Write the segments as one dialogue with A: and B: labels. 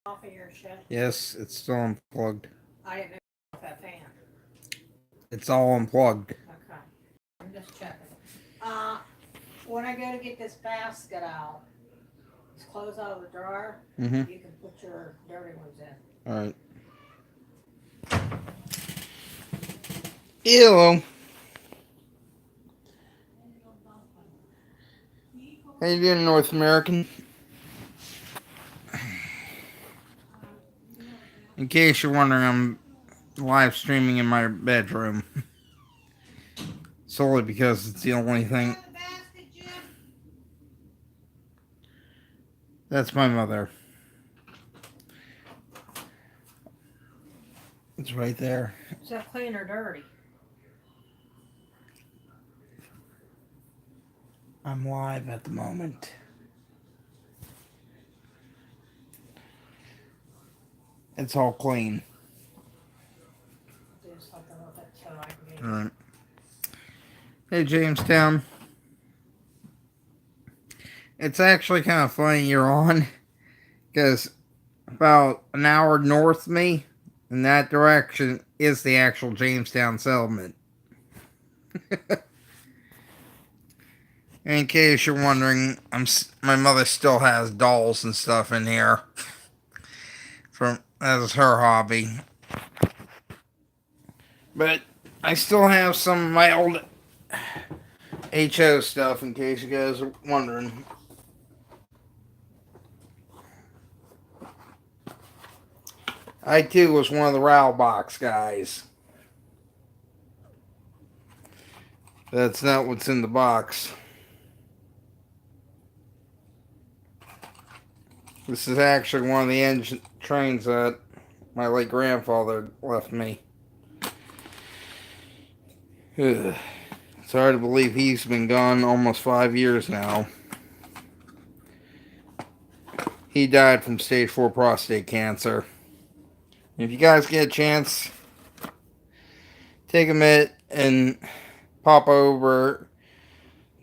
A: Off of your shit.
B: Yes, it's still unplugged.
A: I didn't know off that fan.
B: It's all unplugged.
A: Okay. I'm just checking. Uh, when I go to get this basket out, this clothes out of the drawer,
B: Mm-hmm.
A: you can put your dirty ones in.
B: All right. Hello. How you doing, North American? In case you're wondering, I'm live streaming in my bedroom. Solely because it's the only thing. That's my mother. It's right there.
A: Is that clean or dirty?
B: I'm live at the moment. It's all clean.
A: Do something with it so I can get
B: All
A: it.
B: right. Hey, Jamestown. It's actually kind of funny you're on, because about an hour north of me, in that direction, is the actual Jamestown settlement. In case you're wondering, my mother still has dolls and stuff in here. That is her hobby. But I still have some of my old HO stuff, in case you guys are wondering. I too was one of the RAL box guys. That's not what's in the box. This is actually one of the engine trains that my late grandfather left me. Ugh. It's hard to believe he's been gone almost 5 years now. He died from stage 4 prostate cancer. If you guys get a chance, take a minute and pop over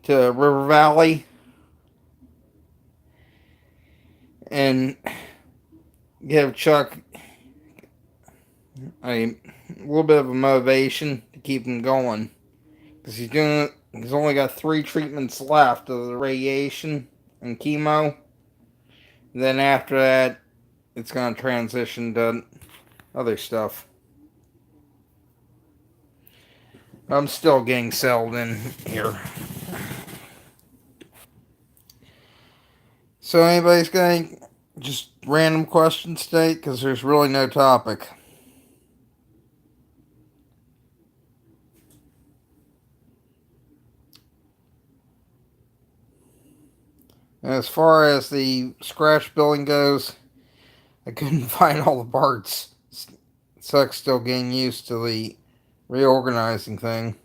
B: to River Valley and give Chuck a little bit of a motivation to keep him going. Because he's only got 3 treatments left of the radiation and chemo. Then after that, it's going to transition to other stuff. I'm still getting settled in here. So anybody's got any just random questions today? Because there's really no topic. As far as the scratch building goes, I couldn't find all the parts. Sucks still getting used to the reorganizing thing.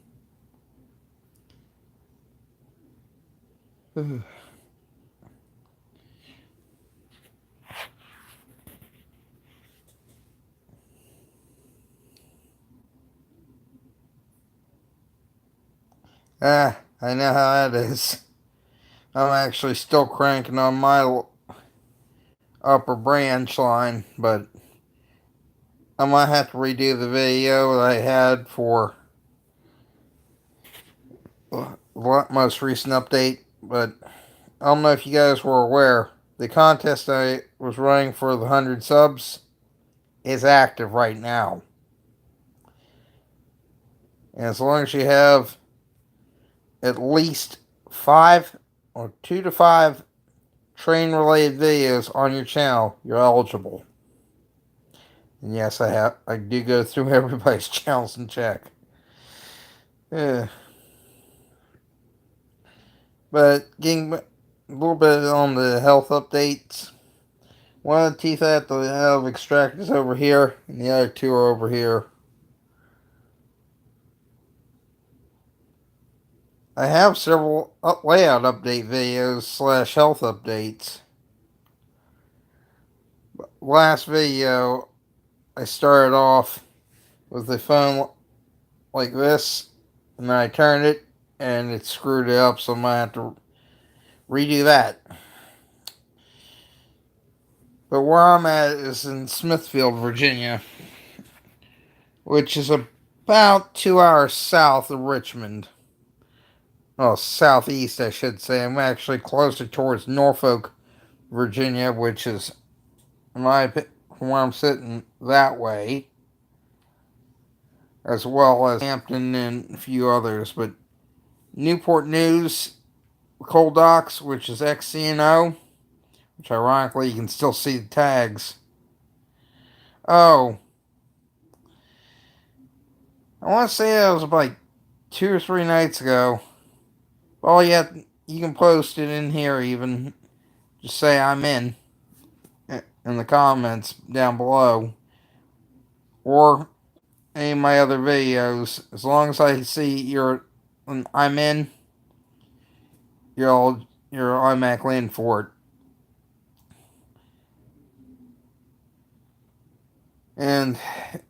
B: I know how that is. I'm actually still cranking on my upper branch line, but I might have to redo the video that I had for the most recent update. But I don't know if you guys were aware, the contest I was running for the 100 subs is active right now. And as long as you have at least 5 or 2 to 5 train related videos on your channel, you're eligible. And yes, I do go through everybody's channels and check. Yeah. But getting a little bit on the health updates. One of the teeth I have to have extracted is over here, and the other 2 are over here. I have several layout update videos / health updates. Last video, I started off with the phone like this, and then I turned it, and it screwed it up, so I might have to redo that. But where I'm at is in Smithfield, Virginia, which is about 2 hours south of Richmond. Well, southeast, I should say. I'm actually closer towards Norfolk, Virginia, which is, from where I'm sitting, that way, as well as Hampton and a few others. But Newport News, Coal Docks, which is XCNO, which ironically you can still see the tags. Oh, I want to say that was like 2 or 3 nights ago. Well, yeah, you can post it in here even. Just say I'm in the comments down below. Or any of my other videos. As long as I see I'm in, you're automatically in for it. And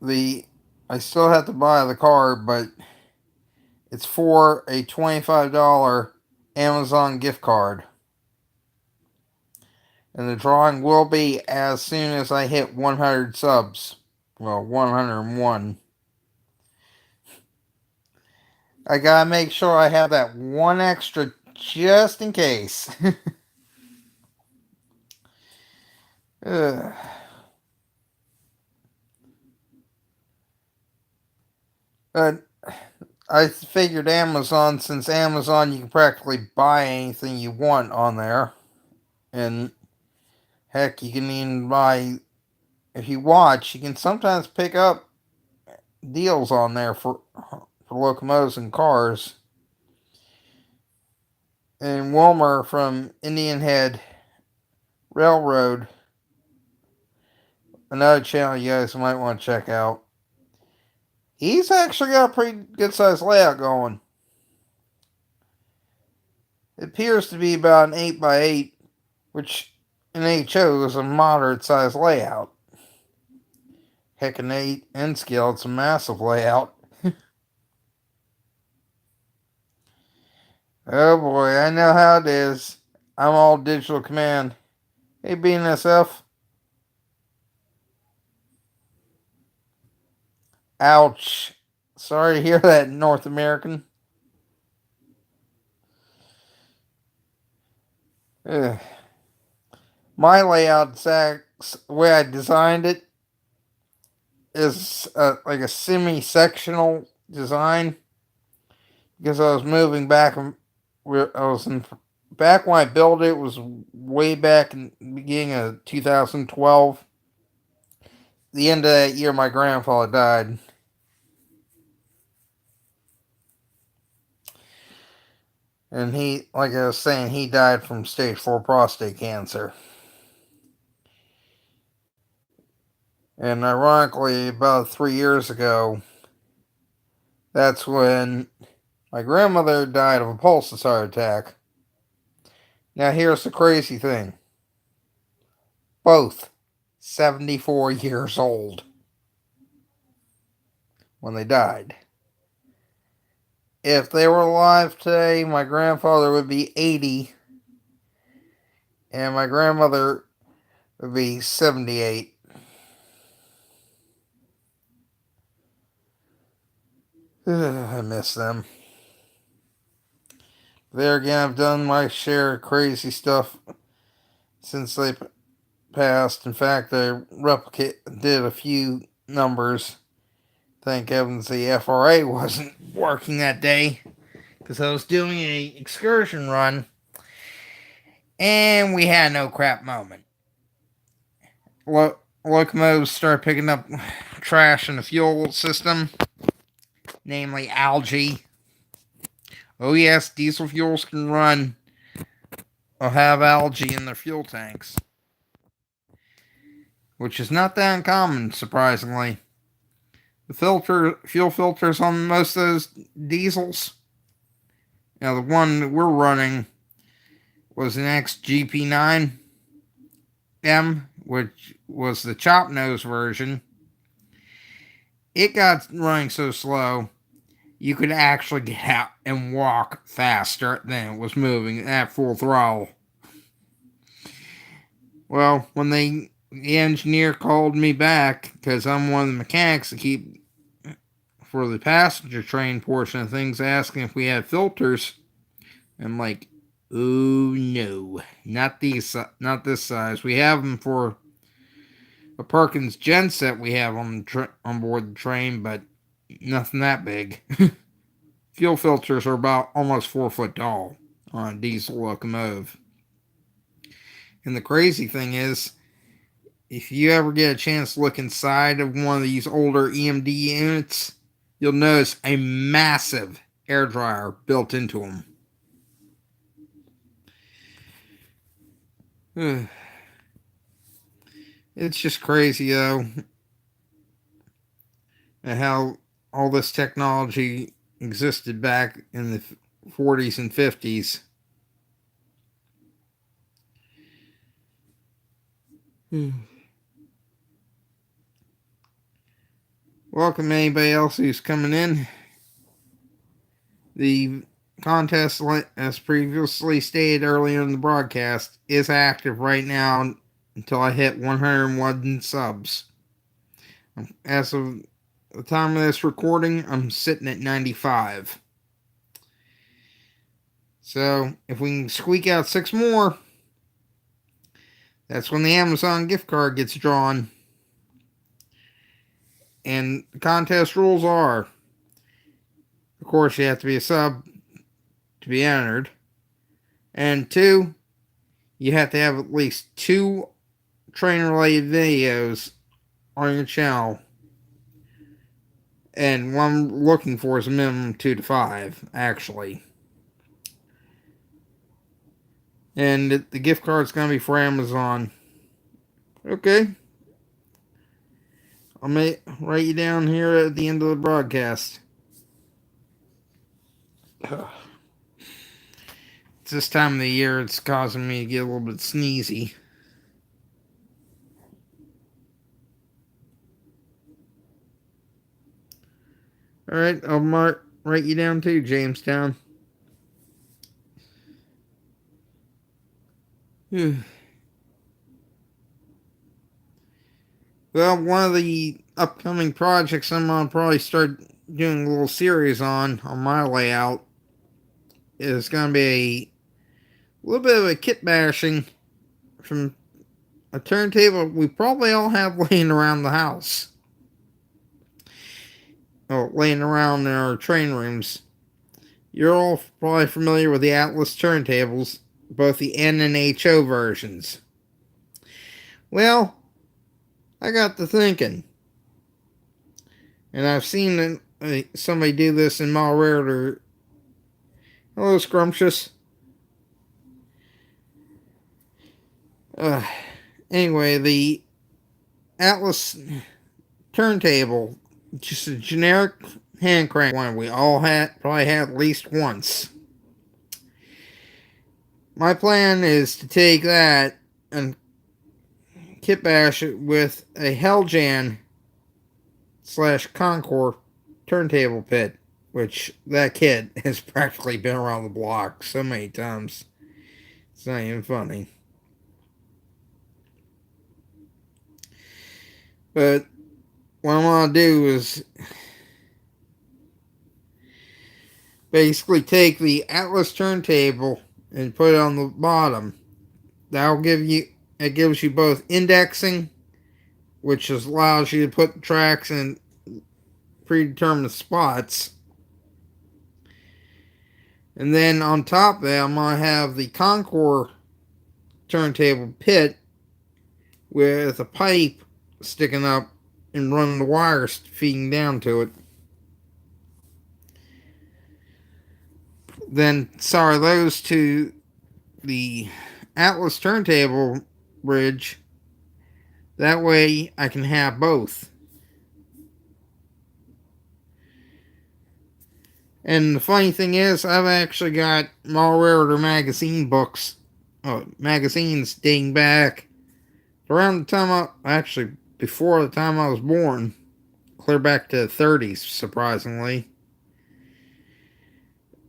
B: I still have to buy the card, but it's for a $25 Amazon gift card. And the drawing will be as soon as I hit 100 subs. Well, 101. I gotta make sure I have that one extra just in case. But I figured Amazon, since Amazon you can practically buy anything you want on there. And heck, you can even buy, if you watch, you can sometimes pick up deals on there for locomotives and cars. And Wilmer from Indian Head Railroad, another channel you guys might want to check out. He's actually got a pretty good sized layout going. It appears to be about an 8x8, which in HO is a moderate sized layout. Heck, an 8 N scale, it's a massive layout. Oh boy, I know how it is. I'm all digital command. Hey, BNSF. Ouch. Sorry to hear that, North American. Ugh. My layout, the way I designed it, is like a semi-sectional design. Because I was moving back, back when I built it was way back in the beginning of 2012. The end of that year, my grandfather died. And he, like I was saying, he died from stage 4 prostate cancer. And ironically, about 3 years ago, that's when my grandmother died of a pulse heart attack. Now here's the crazy thing. Both 74 years old when they died. If they were alive today, my grandfather would be 80 and my grandmother would be 78. I miss them. There again, I've done my share of crazy stuff since they passed. In fact, I did a few numbers. Thank heavens the FRA wasn't working that day, because I was doing an excursion run and we had no crap moment. Locomotives started picking up trash in the fuel system, namely algae. Oh yes, diesel fuels can run or have algae in their fuel tanks, which is not that uncommon, surprisingly. The fuel filters on most of those diesels, the one that we're running was an XGP9M, which was the chop nose version. It got running so slow, you could actually get out and walk faster than it was moving at full throttle. Well, when they the engineer called me back because I'm one of the mechanics that keep for the passenger train portion of things, asking if we had filters. I'm like, oh no, not these, not this size. We have them for a Perkins genset we have on board the train, but nothing that big. Fuel filters are about almost 4 foot tall on a diesel locomotive. And the crazy thing is, if you ever get a chance to look inside of one of these older EMD units, you'll notice a massive air dryer built into them. It's just crazy, though, at how all this technology existed back in the 40s and 50s. Welcome anybody else who's coming in. The contest, as previously stated earlier in the broadcast, is active right now until I hit 101 subs. As of the time of this recording, I'm sitting at 95. So, if we can squeak out 6 more, that's when the Amazon gift card gets drawn. And the contest rules are, of course, you have to be a sub to be entered. And 2, you have to have at least 2 train-related videos on your channel. And what I'm looking for is a minimum 2 to 5, actually. And the gift card's going to be for Amazon. Okay. I'll write you down here at the end of the broadcast. It's this time of the year, it's causing me to get a little bit sneezy. Alright, I'll write you down too, Jamestown. Well, one of the upcoming projects I'm going to probably start doing a little series on my layout is going to be a little bit of a kit bashing from a turntable we probably all have laying around the house. Oh, laying around in our train rooms. You're all probably familiar with the Atlas turntables, both the N and HO versions. Well, I got to thinking, and I've seen somebody do this in Malrairdr. Hello, Scrumptious. Anyway, the Atlas turntable, just a generic hand crank one we all probably had at least once. My plan is to take that and kit bash it with a Helljan / Concord turntable pit, which that kit has practically been around the block so many times. It's not even funny. But what I want to do is basically take the Atlas turntable and put it on the bottom. It gives you both indexing, which allows you to put the tracks in predetermined spots. And then on top of that, I'm going to have the Concord turntable pit with a pipe sticking up and running the wires feeding down to it. Then solder those to the Atlas turntable bridge. That way I can have both. And the funny thing is, I've actually got Malrairdr magazines dating back around the time before the time I was born, clear back to the 30s, surprisingly,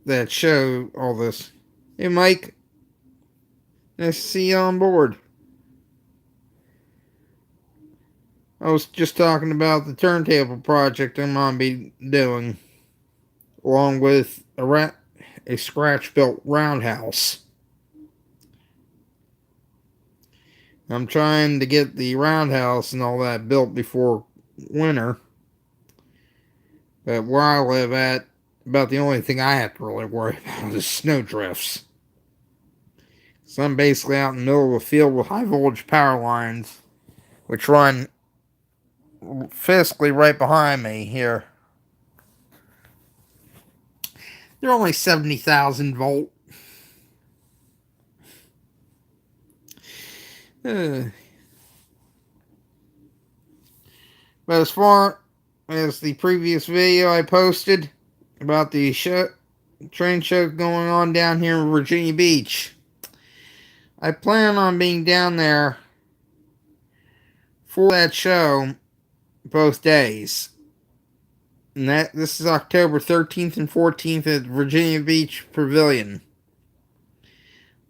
B: that show all this. Hey, Mike. Nice to see you on board. I was just talking about the turntable project I'm going to be doing, along with a scratch-built roundhouse. I'm trying to get the roundhouse and all that built before winter. But where I live at, about the only thing I have to really worry about is snow drifts. So I'm basically out in the middle of a field with high voltage power lines, which run physically right behind me here. They're only 70,000 volt. But as far as the previous video I posted about the train show going on down here in Virginia Beach, I plan on being down there for that show both days. And this is October 13th and 14th at Virginia Beach Pavilion.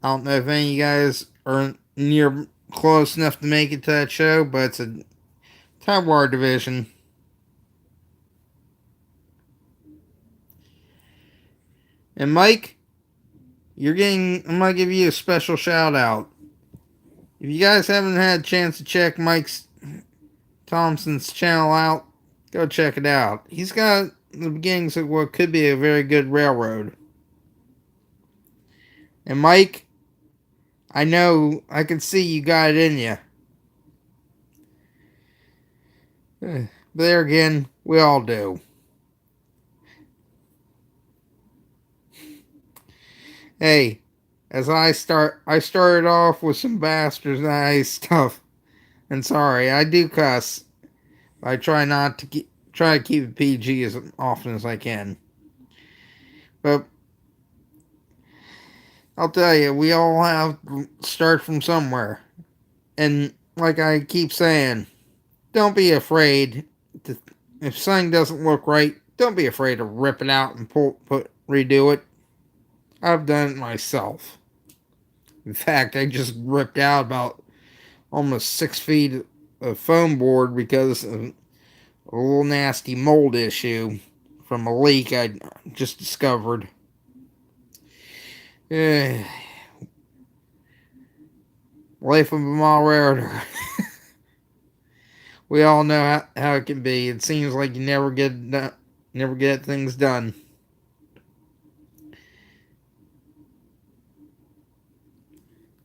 B: I don't know if any of you guys are near close enough to make it to that show, but it's a Taiwan division. And Mike, I'm going to give you a special shout out. If you guys haven't had a chance to check Mike Thompson's channel out, go check it out. He's got the beginnings of what could be a very good railroad. And Mike, I know, I can see you got it in you. But there again, we all do. Hey, as I started off with some bastardized stuff. And sorry, I do cuss. I try to keep it PG as often as I can. But I'll tell you, we all have to start from somewhere. And like I keep saying, don't be afraid if something doesn't look right, don't be afraid to rip it out and redo it. I've done it myself. In fact, I just ripped out about almost 6 feet of foam board because of a little nasty mold issue from a leak I just discovered. Life of a mile railroader. We all know how it can be. It seems like you never get things done.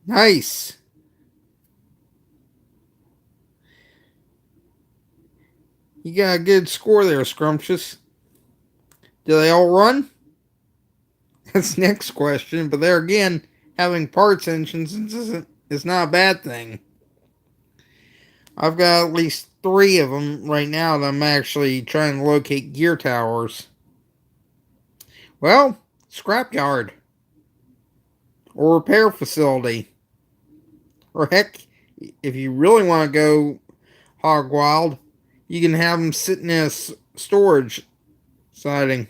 B: Nice. You got a good score there, Scrumptious. Do they all run? That's the next question. But there again, having parts engines is not a bad thing. I've got at least 3 of them right now that I'm actually trying to locate gear towers. Well, scrapyard. Or repair facility. Or heck, if you really want to go hog wild, you can have them sitting in a storage siding.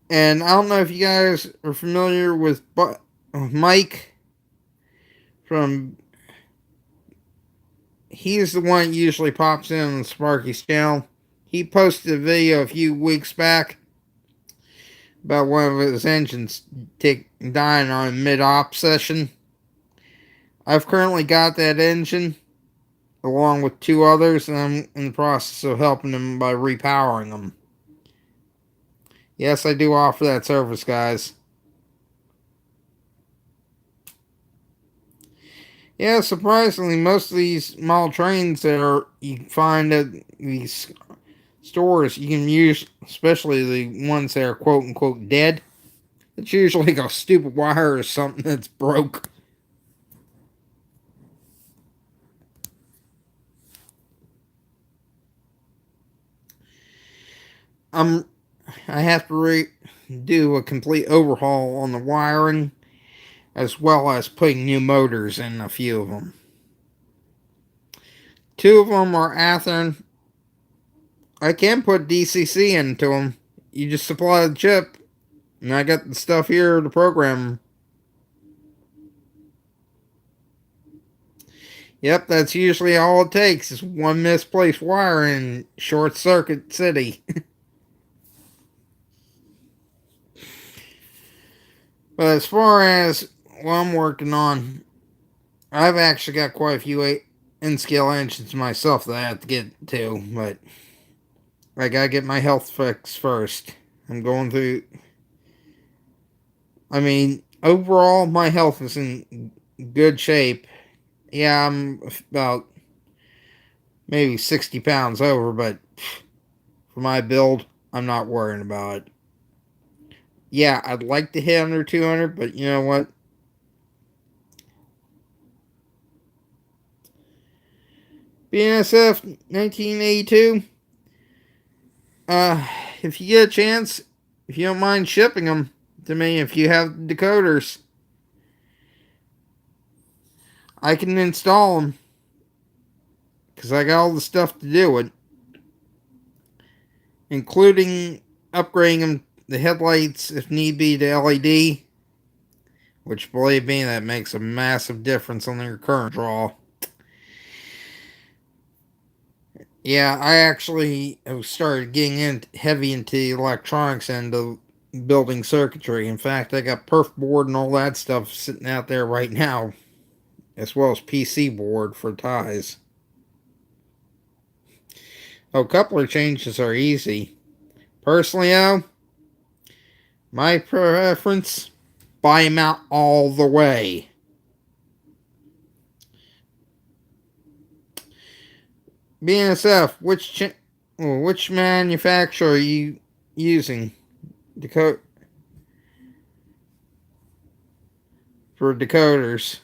B: And I don't know if you guys are familiar with Mike from... He's the one that usually pops in on Sparky's channel. He posted a video a few weeks back about one of his engines dying on a mid-op session. I've currently got that engine along with 2 others, and I'm in the process of helping him by repowering them. Yes, I do offer that service, guys. Yeah, surprisingly, most of these model trains that you find at these stores, you can use, especially the ones that are quote-unquote dead. It's usually like a stupid wire or something that's broke. I have to do a complete overhaul on the wiring, as well as putting new motors in a few of them. 2 of them are Athearn. I can put DCC into them. You just supply the chip, And I got the stuff here to program. Yep, that's usually all it takes is one misplaced wire in Short Circuit City. But as far as what I'm working on, I've actually got quite a few N-scale engines myself that I have to get to, but I gotta get my health fix first. I'm going through. I mean, overall, my health is in good shape. Yeah, I'm about maybe 60 pounds over, but for my build, I'm not worrying about it. Yeah, I'd like to hit under 200, but you know what? BNSF 1982. If you get a chance, if you don't mind shipping them to me, if you have decoders, I can install them because I got all the stuff to do it, including upgrading them, the headlights if need be to LED, which believe me, that makes a massive difference on their current draw. Yeah, I actually have started getting heavy into the electronics end of building circuitry. In fact, I got perf board and all that stuff sitting out there right now, as well as PC board for ties. Oh, coupler changes are easy. Personally, though, my preference, buy them out all the way. BNSF, which manufacturer are you using for decoders?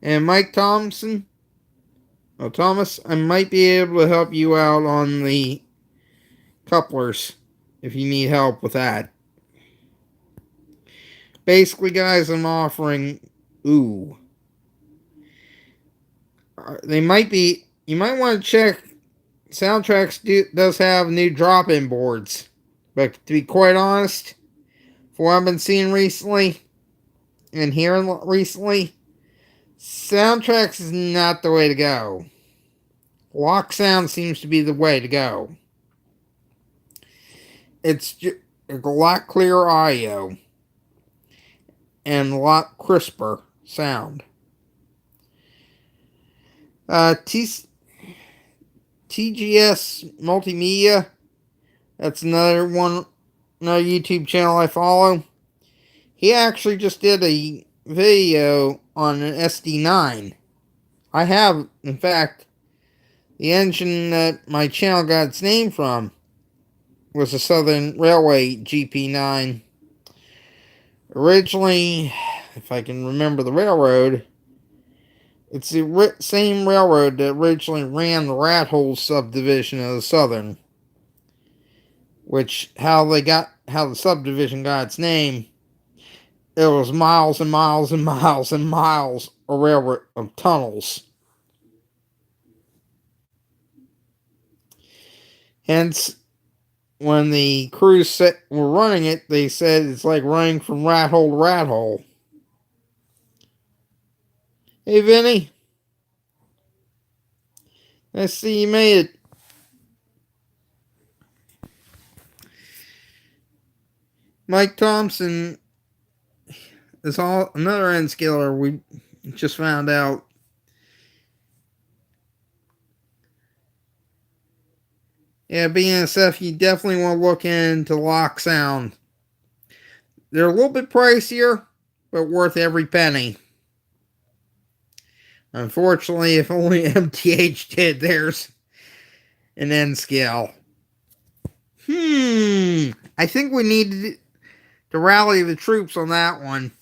B: And Mike Thomas, I might be able to help you out on the couplers if you need help with that. Basically, guys, I'm offering they might be. You might want to check. Soundtracks does have new drop-in boards, but to be quite honest, for what I've been seeing recently and hearing recently, Soundtracks is not the way to go. Lock Sound seems to be the way to go. It's a lot clearer audio and a lot crisper sound. TGS Multimedia, that's another YouTube channel I follow. He actually just did a video on an SD9. I have, in fact, the engine that my channel got its name from was a Southern Railway GP9. Originally, if I can remember the railroad, it's the same railroad that originally ran the Rat Hole subdivision of the Southern. Which, how the subdivision got its name, it was miles and miles and miles and miles of railroad of tunnels. Hence, when the crews were running it, they said it's like running from rat hole to rat hole. Hey, Vinny. Let's see you made it. Mike Thompson is another N-scaler we just found out. Yeah, BNSF, you definitely want to look into Lock Sound. They're a little bit pricier, but worth every penny. Unfortunately, if only MTH did theirs an N-scale. I think we need to rally the troops on that one.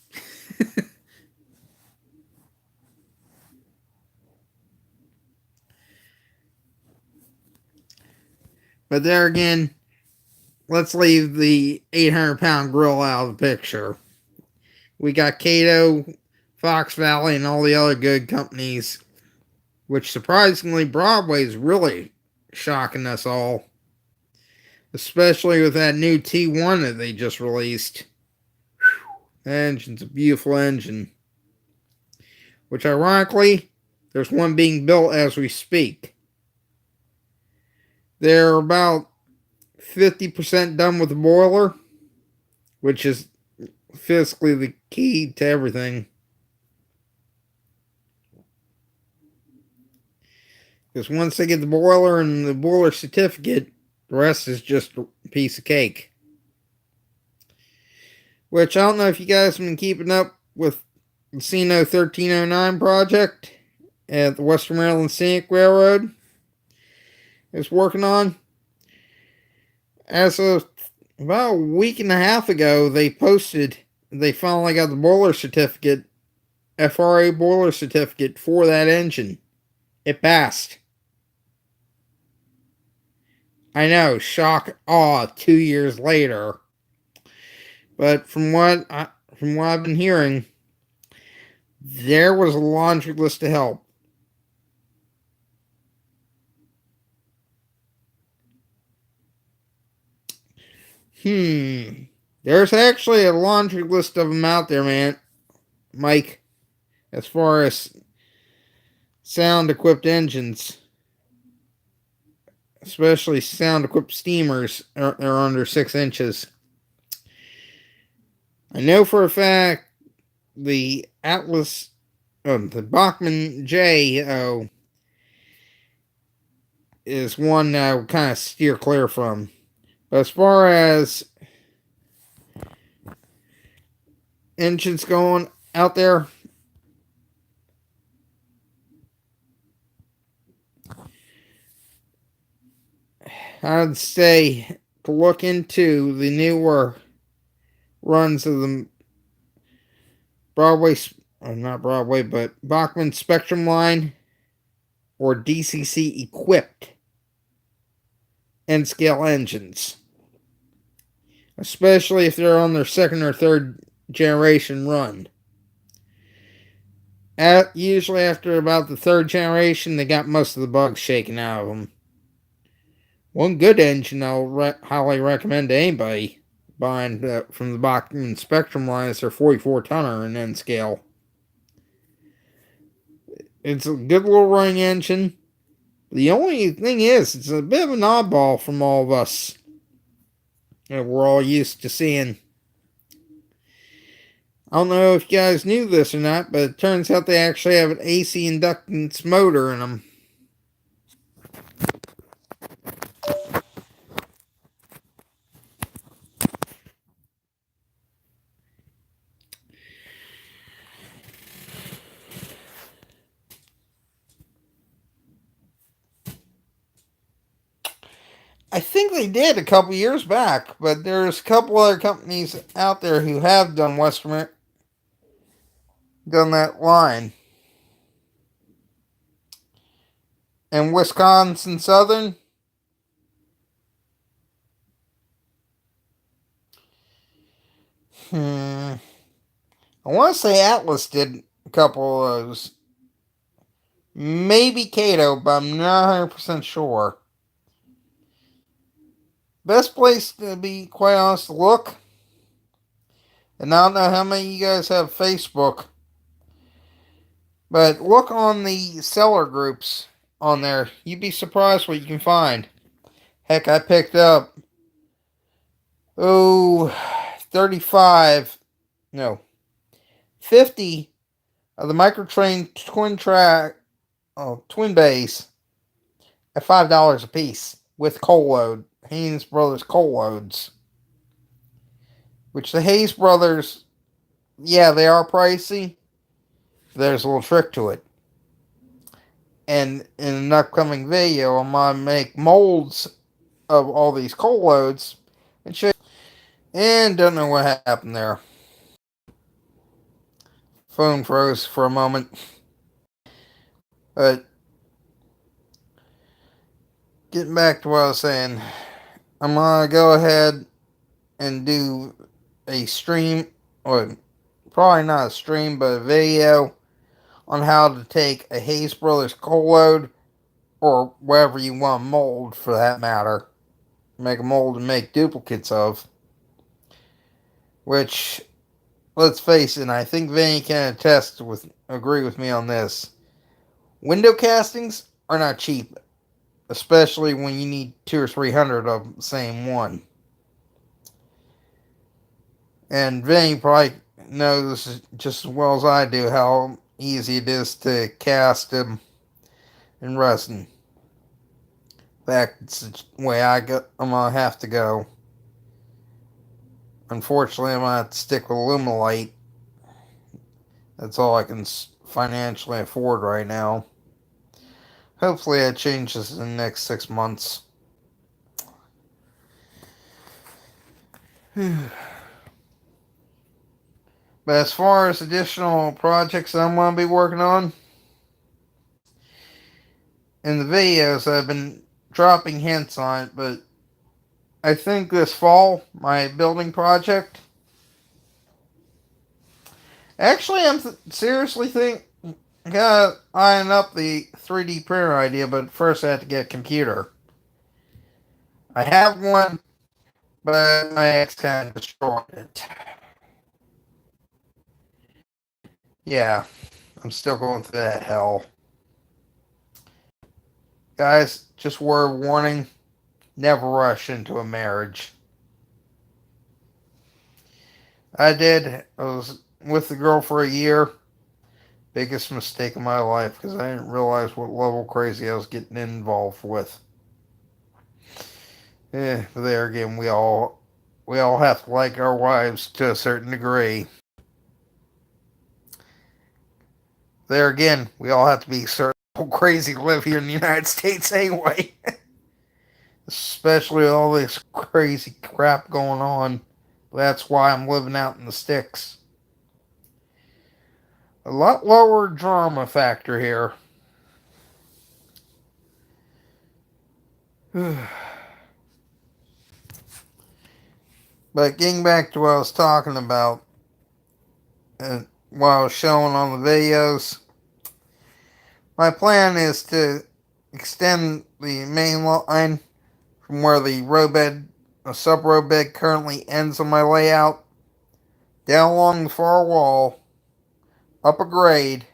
B: But there again, let's leave the 800-pound grill out of the picture. We got Kato, Fox Valley, and all the other good companies, which surprisingly Broadway is really shocking us all. especially with that new T1 that they just released. The engine's a beautiful engine. Which, ironically, there's one being built as we speak. They're about 50% done with the boiler, which is physically the key to everything. Because once they get the boiler and the boiler certificate, the rest is just a piece of cake. Which, I don't know if you guys have been keeping up with the CNO 1309 project at the Western Maryland Scenic Railroad is working on. As of about a week and a half ago, they posted they finally got the boiler certificate, FRA boiler certificate for that engine. It passed. I know, shock, awe, 2 years later. But from what I've been hearing, there was a laundry list of help. There's actually a laundry list of them out there, man. Mike, as far as sound-equipped engines, especially sound-equipped steamers, are under 6 inches. I know for a fact the Atlas, the Bachmann J is one that I would kind of steer clear from. But as far as engines going out there, I'd say to look into the newer runs of the not Broadway, but Bachmann Spectrum line or DCC equipped N-scale engines. Especially if they're on their second or third generation run. Usually after about the third generation, they got most of the bugs shaken out of them. One good engine I'll highly recommend to anybody buying from the Bachmann Spectrum line is their 44 tonner in N-scale. It's a good little running engine. The only thing is, it's a bit of an oddball from all of us that we're all used to seeing. I don't know if you guys knew this or not, but it turns out they actually have an AC inductance motor in them. I think they did a couple years back, but there's a couple other companies out there who have done done that line. And Wisconsin Southern, I want to say Atlas did a couple of those. Maybe Cato, but I'm not 100% sure. Best place to be quite honest to look. And I don't know how many of you guys have Facebook. But look on the seller groups on there. You'd be surprised what you can find. Heck, I picked up 50 of the Microtrain twin bays at $5 a piece with coal load. Haynes Brothers coal loads. Which the Hayes Brothers, yeah, they are pricey. There's a little trick to it. And in an upcoming video, I'm going to make molds of all these coal loads and show you. And don't know what happened there. Phone froze for a moment. But getting back to what I was saying, I'm going to go ahead and do a stream, or probably not a stream, but a video on how to take a Hayes Brothers coal load, or whatever you want to mold for that matter, make a mold and make duplicates of. Which, let's face it, and I think Vinny can agree with me on this. Window castings are not cheap, especially when you need 200 or 300 of the same one. And Vinny probably knows just as well as I do how easy it is to cast them in resin. In fact, it's the way I'm gonna have to go. Unfortunately, I'm gonna have to stick with Lumelite. That's all I can financially afford right now. Hopefully, that changes in the next 6 months. But as far as additional projects I'm going to be working on, in the videos I've been dropping hints on it, but I think this fall, my building project, actually I'm seriously gotta iron up the 3D printer idea, but first I have to get a computer. I have one, but my ex kind of destroyed it. Yeah, I'm still going through that hell. Guys, just word warning, never rush into a marriage. I was with the girl for a year. Biggest mistake of my life because I didn't realize what level crazy I was getting involved with. There again, we all have to like our wives to a certain degree. There again, we all have to be certain crazy to live here in the United States anyway. Especially with all this crazy crap going on. That's why I'm living out in the sticks. A lot lower drama factor here. But getting back to what I was talking about, and what I was showing on the videos, my plan is to extend the main line from where the sub-road bed currently ends on my layout, down along the far wall, up a grade,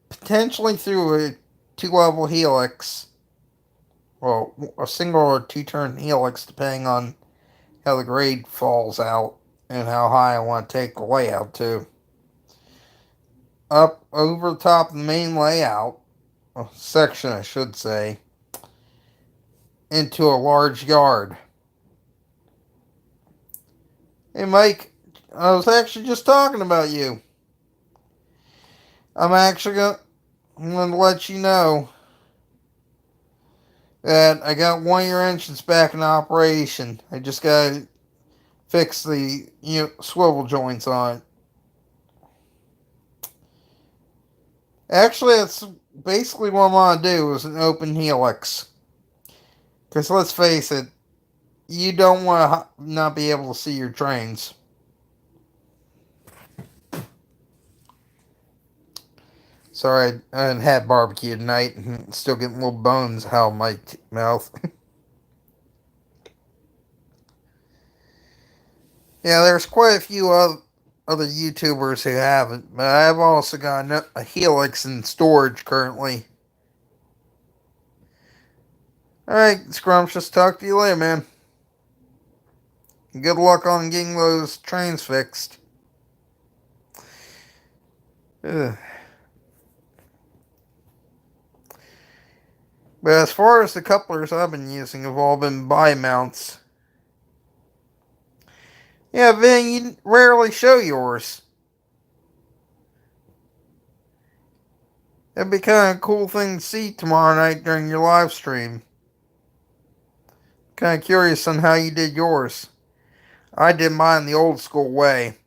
B: potentially through a 2-level helix, well, a single or 2-turn helix, depending on how the grade falls out and how high I want to take the layout to. Up over the top of the main layout, section I should say, into a large yard. Hey Mike, I was actually just talking about you. I'm going to let you know that I got one of your engines back in operation. I just got to fix the swivel joints on it. Actually, that's basically what I want to do is an open helix. Because let's face it, you don't want to not be able to see your trains. Sorry, I hadn't had barbecue tonight and still getting little bones out of my mouth. Yeah, there's quite a few other YouTubers who haven't, but I've also got a Helix in storage currently. Alright, Scrumptious, talk to you later, man. Good luck on getting those trains fixed. Ugh. But as far as the couplers I've been using have all been bi-mounts. Yeah, Vin, you rarely show yours. That'd be kind of a cool thing to see tomorrow night during your live stream. Kind of curious on how you did yours. I did mine the old school way,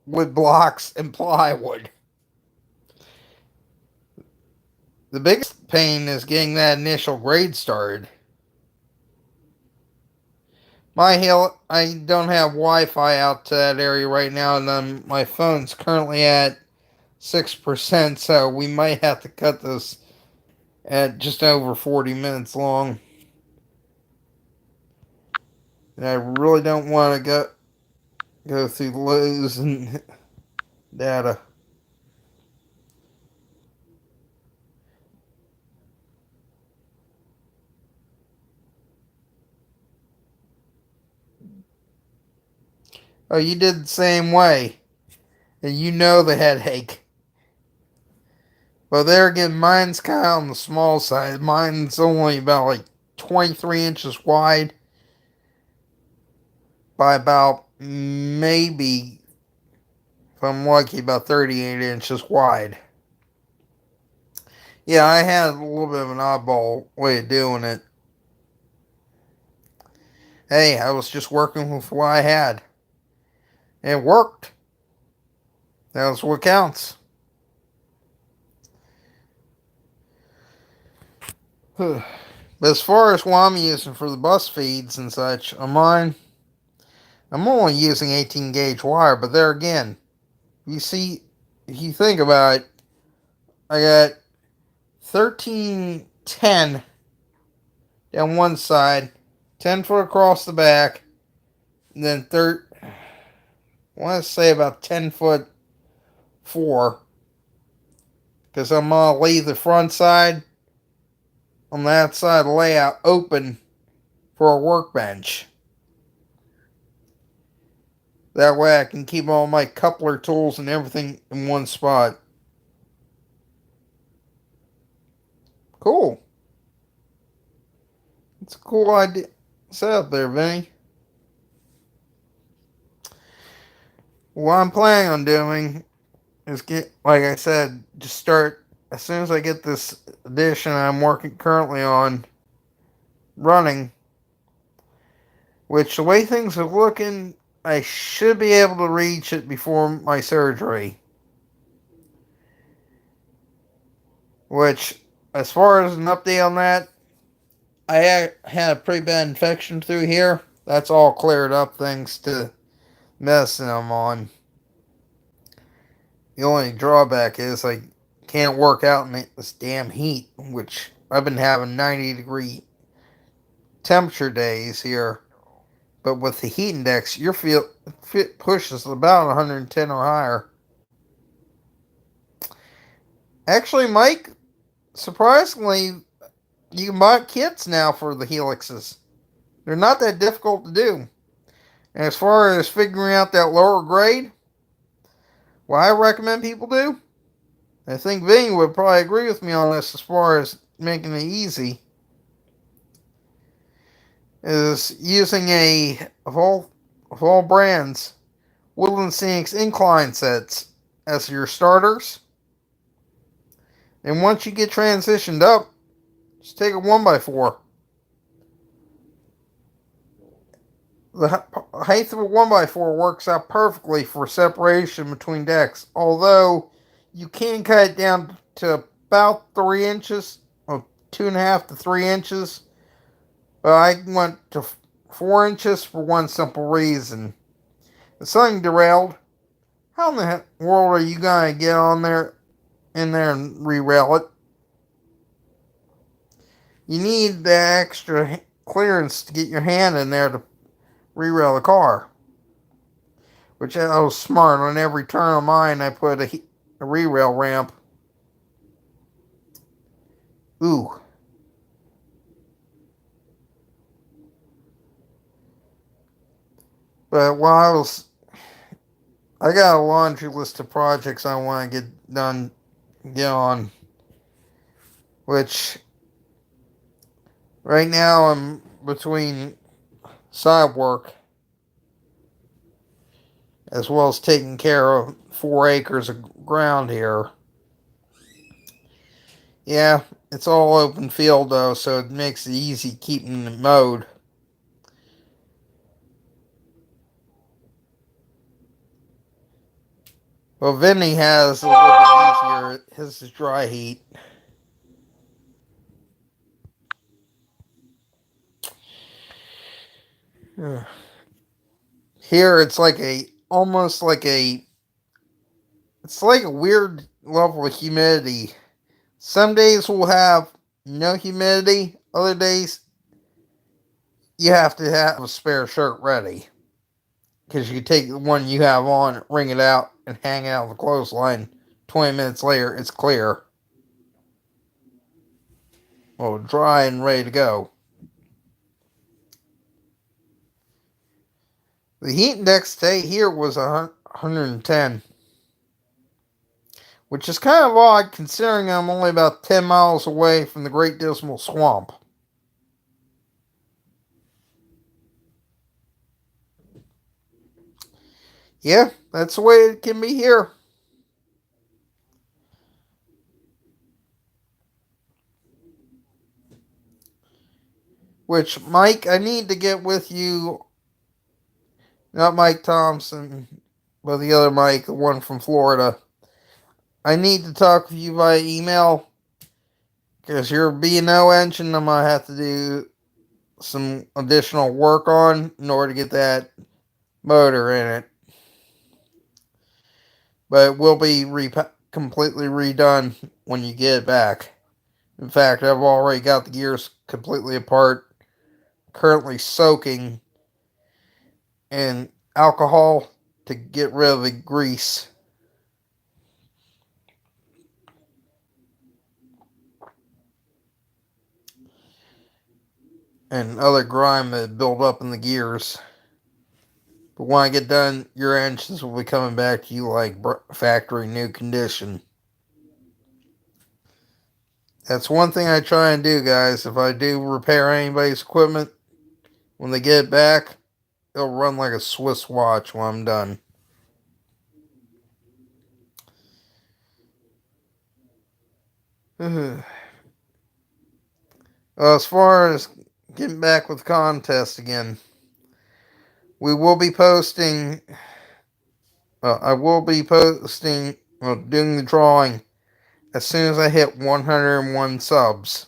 B: with blocks and plywood. The biggest pain is getting that initial grade started. I don't have Wi-Fi out to that area right now, and my phone's currently at 6%, so we might have to cut this at just over 40 minutes long. And I really don't want to go through losing data. Oh, you did the same way. And you know the headache. But there again, mine's kind of on the small side. Mine's only about like 23 inches wide by about maybe, if I'm lucky, about 38 inches wide. Yeah, I had a little bit of an oddball way of doing it. Hey, I was just working with what I had. And it worked. That's what counts. But as far as what I'm using for the bus feeds and such on mine, I'm only using 18 gauge wire, but there again, you see, if you think about it, I got 1310 down one side, 10 foot across the back, and then I want to say about 10 foot 4, because I'm going to leave the front side on that side layout open for a workbench. That way I can keep all my coupler tools and everything in one spot. Cool. It's a cool idea setup there, Vinny. What I'm planning on doing is like I said, just start as soon as I get this edition I'm working currently on running. Which, the way things are looking, I should be able to reach it before my surgery. Which, as far as an update on that, I had a pretty bad infection through here. That's all cleared up thanks to medicine I'm on. The only drawback is I can't work out in this damn heat, which I've been having 90-degree temperature days here. But with the heat index, your fit pushes about 110 or higher. Actually, Mike, surprisingly, you can buy kits now for the helixes. They're not that difficult to do. And as far as figuring out that lower grade, what I recommend people do, I think Vinny would probably agree with me on this as far as making it easy, is using of all brands, Woodland Scenics incline sets as your starters. And once you get transitioned up, just take a 1x4. The height of a 1x4 works out perfectly for separation between decks, although you can cut it down to about 3 inches, or 2.5 to 3 inches. But I went to 4 inches for one simple reason. If something derailed, how in the world are you going to get in there and re-rail it? You need the extra clearance to get your hand in there to re-rail the car. Which I was smart. On every turn of mine, I put a re-rail ramp. Ooh. But while I got a laundry list of projects I want to get on. Which, right now I'm between side work as well as taking care of 4 acres of ground here. Yeah, it's all open field though, so it makes it easy keeping it mowed. Well, Vinny has a little bit easier. His is dry heat. Here it's almost like it's like a weird level of humidity. Some days we'll have no humidity. Other days you have to have a spare shirt ready. Because you take the one you have on, wring it out, and hang it out on the clothesline. 20 minutes later, it's clear. Well, dry and ready to go. The heat index today here was 110. Which is kind of odd considering I'm only about 10 miles away from the Great Dismal Swamp. Yeah, that's the way it can be here. Which, Mike, I need to get with you. Not Mike Thompson, but the other Mike, the one from Florida. I need to talk with you via email. Because your B&O engine, I'm going to have to do some additional work on in order to get that motor in it. But it will be completely redone when you get it back. In fact, I've already got the gears completely apart, currently soaking in alcohol to get rid of the grease. And other grime that built up in the gears. But when I get done, your engines will be coming back to you like factory new condition. That's one thing I try and do, guys. If I do repair anybody's equipment, when they get it back, it'll run like a Swiss watch when I'm done. As far as getting back with the contest again, we will be posting. I will be posting, doing the drawing as soon as I hit 101 subs.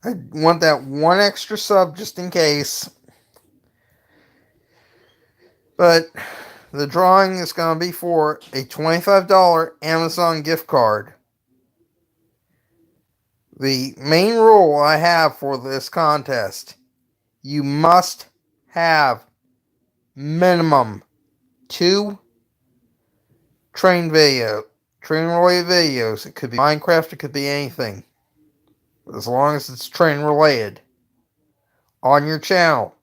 B: I want that one extra sub just in case. But the drawing is going to be for a $25 Amazon gift card. The main rule I have for this contest, you must have minimum 2 train-related videos. It could be Minecraft, it could be anything. As long as it's train-related on your channel,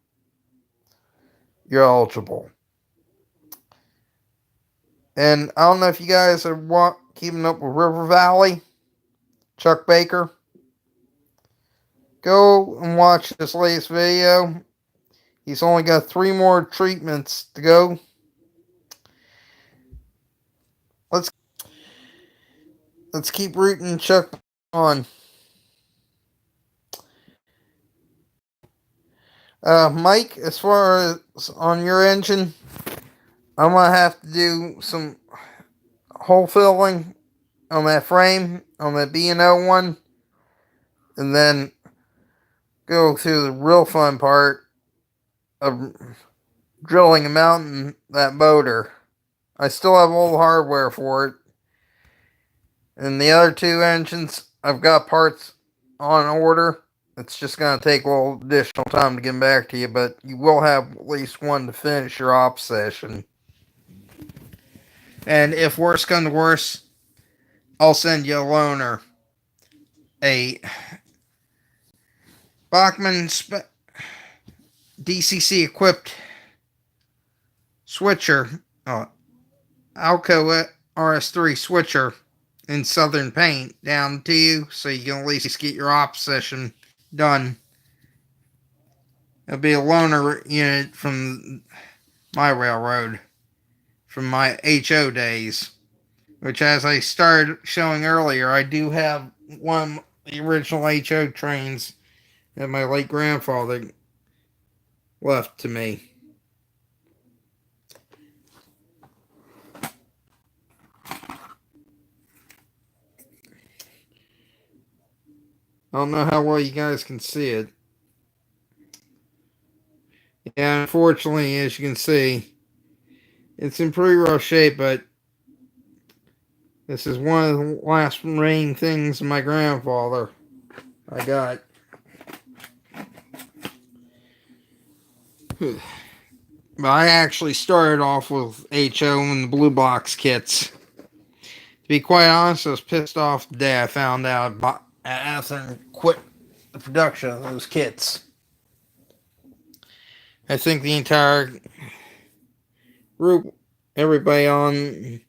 B: you're eligible. And I don't know if you guys are keeping up with River Valley, Chuck Baker. Go and watch this latest video. He's only got 3 more treatments to go. Let's keep rooting Chuck on. Mike, as far as on your engine, I'm going to have to do some hole filling on that frame, on that B&O one, and then go through the real fun part of drilling and mounting that motor. I still have all the hardware for it. And the other 2 engines, I've got parts on order. It's just going to take a little additional time to get back to you, but you will have at least one to finish your op session. And if worse comes to worse, I'll send you a loaner. A Bachmann DCC equipped switcher, Alco RS3 switcher in Southern paint down to you, so you can at least get your op session done. It'll be a loaner unit from my railroad, from my HO days, which, as I started showing earlier, I do have one of the original HO trains that my late grandfather left to me. I don't know how well you guys can see it. Yeah, unfortunately, as you can see, it's in pretty rough shape, but this is one of the last remaining things my grandfather I got. But I actually started off with HO and the blue box kits. To be quite honest, I was pissed off the day I found out Athearn quit the production of those kits. I think the entire group, everybody on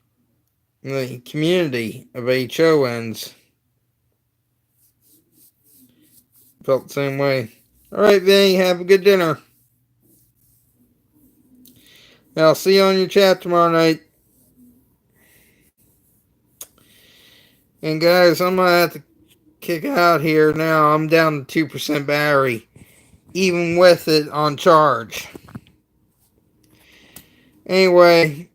B: the community of HONs felt the same way. Alright, Vinny, have a good dinner. I'll see you on your chat tomorrow night. And guys, I'm gonna have to kick out here now. I'm down to 2% battery, even with it on charge. Anyway,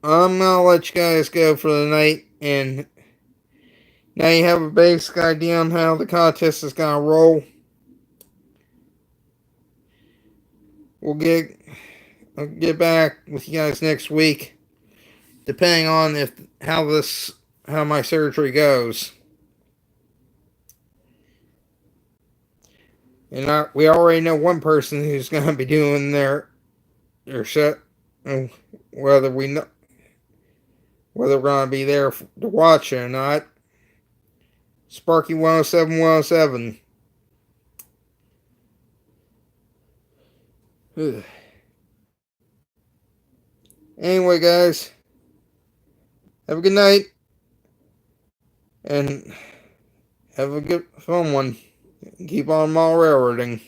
B: I'm gonna let you guys go for the night, and now you have a basic idea on how the contest is gonna roll. I'll get back with you guys next week, depending on how my surgery goes. And we already know one person who's going to be doing their set, whether we're going to be there to watch it or not. Sparky 107 107. Anyway, guys, have a good night and have a good fun one. Keep on mall railroading.